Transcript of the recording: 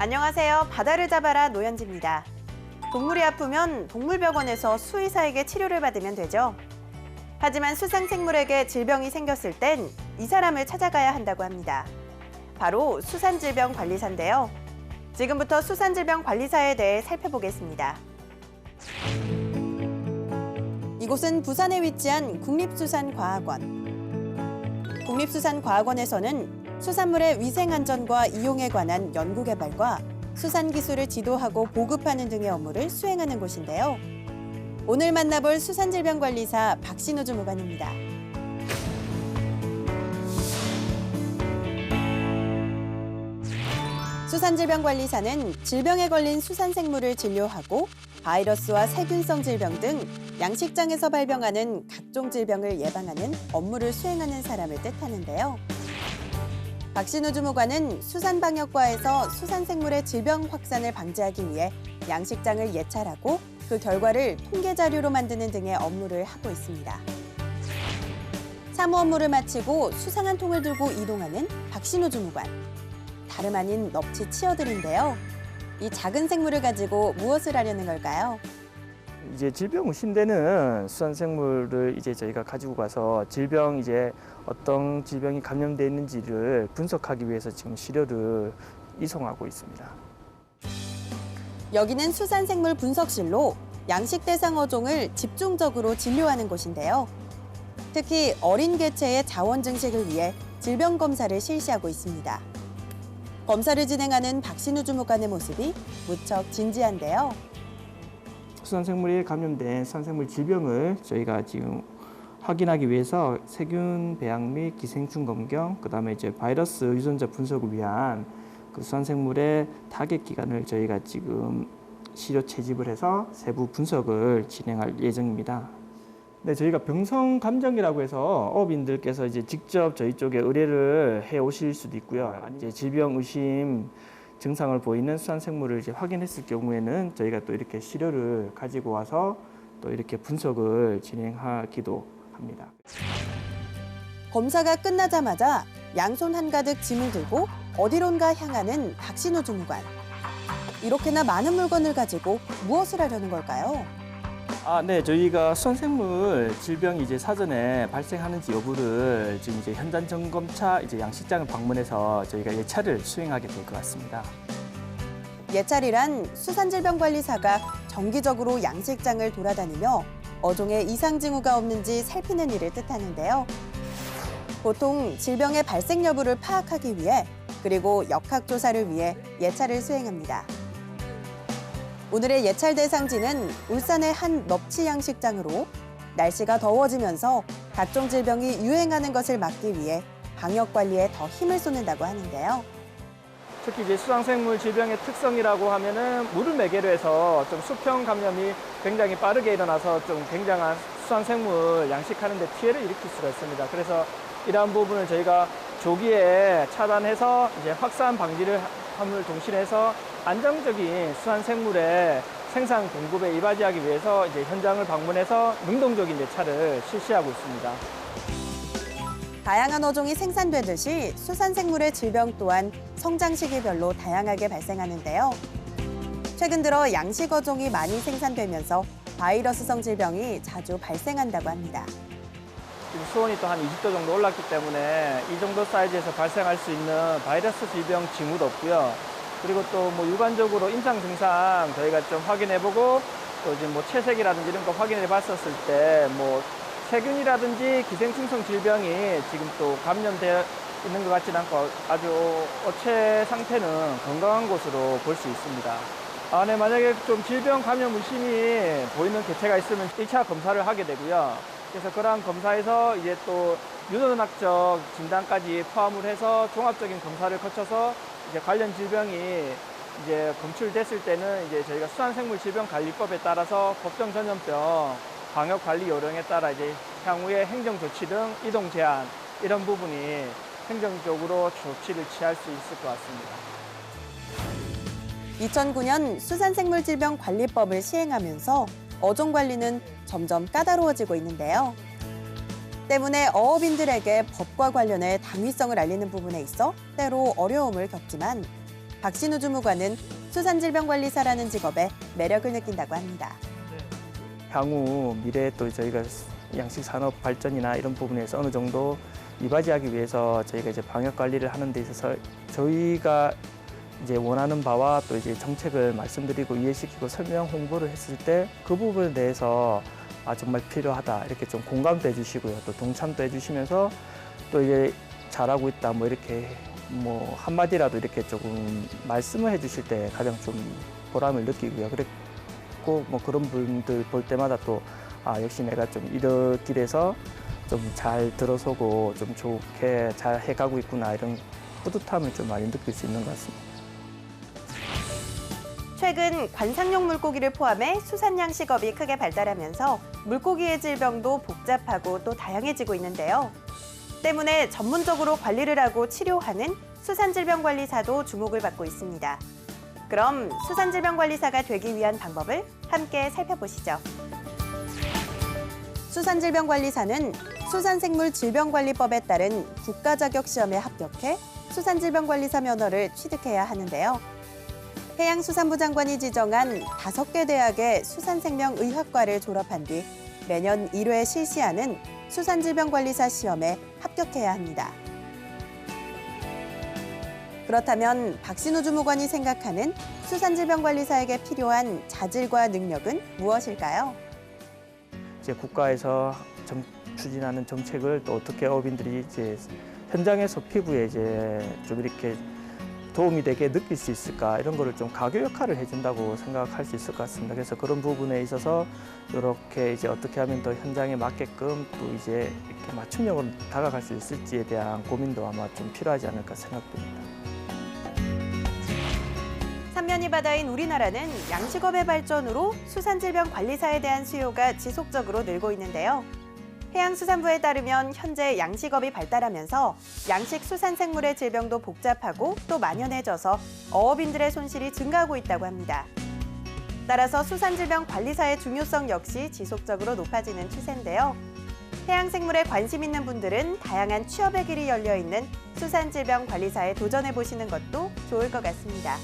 안녕하세요. 바다를 잡아라 노현지입니다. 동물이 아프면 동물병원에서 수의사에게 치료를 받으면 되죠. 하지만 수상생물에게 질병이 생겼을 땐 이 사람을 찾아가야 한다고 합니다. 바로 수산질병관리사인데요. 지금부터 수산질병관리사에 대해 살펴보겠습니다. 이곳은 부산에 위치한 국립수산과학원. 국립수산과학원에서는 수산물의 위생안전과 이용에 관한 연구개발과 수산기술을 지도하고 보급하는 등의 업무를 수행하는 곳인데요. 오늘 만나볼 수산질병관리사 박신우 주무관입니다. 수산질병관리사는 질병에 걸린 수산생물을 진료하고 바이러스와 세균성 질병 등 양식장에서 발병하는 각종 질병을 예방하는 업무를 수행하는 사람을 뜻하는데요. 박신우 주무관은 수산방역과에서 수산생물의 질병 확산을 방지하기 위해 양식장을 예찰하고 그 결과를 통계 자료로 만드는 등의 업무를 하고 있습니다. 사무 업무를 마치고 수상한 통을 들고 이동하는 박신우 주무관. 다름 아닌 넙치 치어들인데요. 이 작은 생물을 가지고 무엇을 하려는 걸까요? 이제 질병 의심되는 수산생물을 저희가 가지고 가서 어떤 질병이 감염되어 있는지를 분석하기 위해서 지금 시료를 이송하고 있습니다. 여기는 수산생물 분석실로 양식 대상 어종을 집중적으로 진료하는 곳인데요. 특히 어린 개체의 자원 증식을 위해 질병 검사를 실시하고 있습니다. 검사를 진행하는 박신우 주무관의 모습이 무척 진지한데요. 수산생물에 감염된 수산생물 질병을 저희가 지금 확인하기 위해서 세균 배양 및 기생충 검경, 그다음에 바이러스 유전자 분석을 위한 그 수산생물의 타겟 기관을 저희가 지금 시료 채집을 해서 세부 분석을 진행할 예정입니다. 네, 저희가 병성 감정이라고 해서 어업인들께서 직접 저희 쪽에 의뢰를 해 오실 수도 있고요. 질병 의심 증상을 보이는 수산생물을 확인했을 경우에는 저희가 또 이렇게 시료를 가지고 와서 또 이렇게 분석을 진행하기도 합니다. 검사가 끝나자마자 양손 한가득 짐을 들고 어디론가 향하는 박신우 주무관. 이렇게나 많은 물건을 가지고 무엇을 하려는 걸까요? 네, 저희가 수산생물 질병이 사전에 발생하는지 여부를 지금 현장 점검차 양식장을 방문해서 저희가 예찰을 수행하게 될 것 같습니다. 예찰이란 수산질병관리사가 정기적으로 양식장을 돌아다니며 어종에 이상 징후가 없는지 살피는 일을 뜻하는데요. 보통 질병의 발생 여부를 파악하기 위해 그리고 역학조사를 위해 예찰을 수행합니다. 오늘의 예찰 대상지는 울산의 한 넙치 양식장으로 날씨가 더워지면서 각종 질병이 유행하는 것을 막기 위해 방역 관리에 더 힘을 쏟는다고 하는데요. 특히 수상생물 질병의 특성이라고 하면은 물을 매개로 해서 좀 수평 감염이 굉장히 빠르게 일어나서 좀 굉장한 수상생물 양식하는 데 피해를 일으킬 수가 있습니다. 그래서 이러한 부분을 저희가 조기에 차단해서 확산 방지를 함을 동시해서 안정적인 수산생물의 생산 공급에 이바지하기 위해서 현장을 방문해서 능동적인 예찰을 실시하고 있습니다. 다양한 어종이 생산되듯이 수산생물의 질병 또한 성장 시기별로 다양하게 발생하는데요. 최근 들어 양식 어종이 많이 생산되면서 바이러스성 질병이 자주 발생한다고 합니다. 지금 수온이 또 한 20도 정도 올랐기 때문에 이 정도 사이즈에서 발생할 수 있는 바이러스 질병 징후도 없고요. 그리고 또 일반적으로 임상 증상 저희가 좀 확인해보고 또 채색이라든지 이런 거 확인해봤었을 때 세균이라든지 기생충성 질병이 지금 또 감염되어 있는 것 같지는 않고 아주 어체 상태는 건강한 것으로 볼 수 있습니다. 네, 만약에 좀 질병 감염 의심이 보이는 개체가 있으면 1차 검사를 하게 되고요. 그래서 그러한 검사에서 또 유전학적 진단까지 포함을 해서 종합적인 검사를 거쳐서 관련 질병이 검출됐을 때는 저희가 수산생물질병관리법에 따라서 법정 전염병 방역관리 요령에 따라 향후에 행정조치 등 이동 제한 이런 부분이 행정적으로 조치를 취할 수 있을 것 같습니다. 2009년 수산생물질병관리법을 시행하면서 어종 관리는 점점 까다로워지고 있는데요. 때문에 어업인들에게 법과 관련해 당위성을 알리는 부분에 있어 때로 어려움을 겪지만 박신우 주무관은 수산질병관리사라는 직업에 매력을 느낀다고 합니다. 향후 미래에 또 저희가 양식 산업 발전이나 이런 부분에서 어느 정도 이바지하기 위해서 저희가 이제 방역 관리를 하는 데 있어서 저희가 이제 원하는 바와 또 이제 정책을 말씀드리고 이해시키고 설명 홍보를 했을 때 그 부분에 대해서 정말 필요하다 이렇게 좀 공감도 해주시고요, 또 동참도 해주시면서 또 이제 잘하고 있다 뭐 이렇게 뭐 한마디라도 이렇게 조금 말씀을 해주실 때 가장 좀 보람을 느끼고요. 그랬고 뭐 그런 분들 볼 때마다 또 역시 내가 좀 이런 길에서 좀 잘 들어서고 좀 좋게 잘 해가고 있구나 이런 뿌듯함을 좀 많이 느낄 수 있는 것 같습니다. 최근 관상용 물고기를 포함해 수산 양식업이 크게 발달하면서 물고기의 질병도 복잡하고 또 다양해지고 있는데요. 때문에 전문적으로 관리를 하고 치료하는 수산질병관리사도 주목을 받고 있습니다. 그럼 수산질병관리사가 되기 위한 방법을 함께 살펴보시죠. 수산질병관리사는 수산생물질병관리법에 따른 국가자격시험에 합격해 수산질병관리사 면허를 취득해야 하는데요. 해양수산부 장관이 지정한 5개 대학의 수산생명의학과를 졸업한 뒤 매년 1회 실시하는 수산질병관리사 시험에 합격해야 합니다. 그렇다면 박신우 주무관이 생각하는 수산질병관리사에게 필요한 자질과 능력은 무엇일까요? 이제 국가에서 추진하는 정책을 또 어떻게 어민들이 이제 현장에서 피부에 이제 좀 이렇게 도움이 되게 느낄 수 있을까 이런 거를 좀 가교 역할을 해준다고 생각할 수 있을 것 같습니다. 그래서 그런 부분에 있어서 이렇게 이제 어떻게 하면 더 현장에 맞게끔 또 이제 이렇게 맞춤형으로 다가갈 수 있을지에 대한 고민도 아마 좀 필요하지 않을까 생각됩니다. 삼면이 바다인 우리나라는 양식업의 발전으로 수산질병 관리사에 대한 수요가 지속적으로 늘고 있는데요. 해양수산부에 따르면 현재 양식업이 발달하면서 양식 수산생물의 질병도 복잡하고 또 만연해져서 어업인들의 손실이 증가하고 있다고 합니다. 따라서 수산질병 관리사의 중요성 역시 지속적으로 높아지는 추세인데요. 해양생물에 관심 있는 분들은 다양한 취업의 길이 열려 있는 수산질병 관리사에 도전해 보시는 것도 좋을 것 같습니다.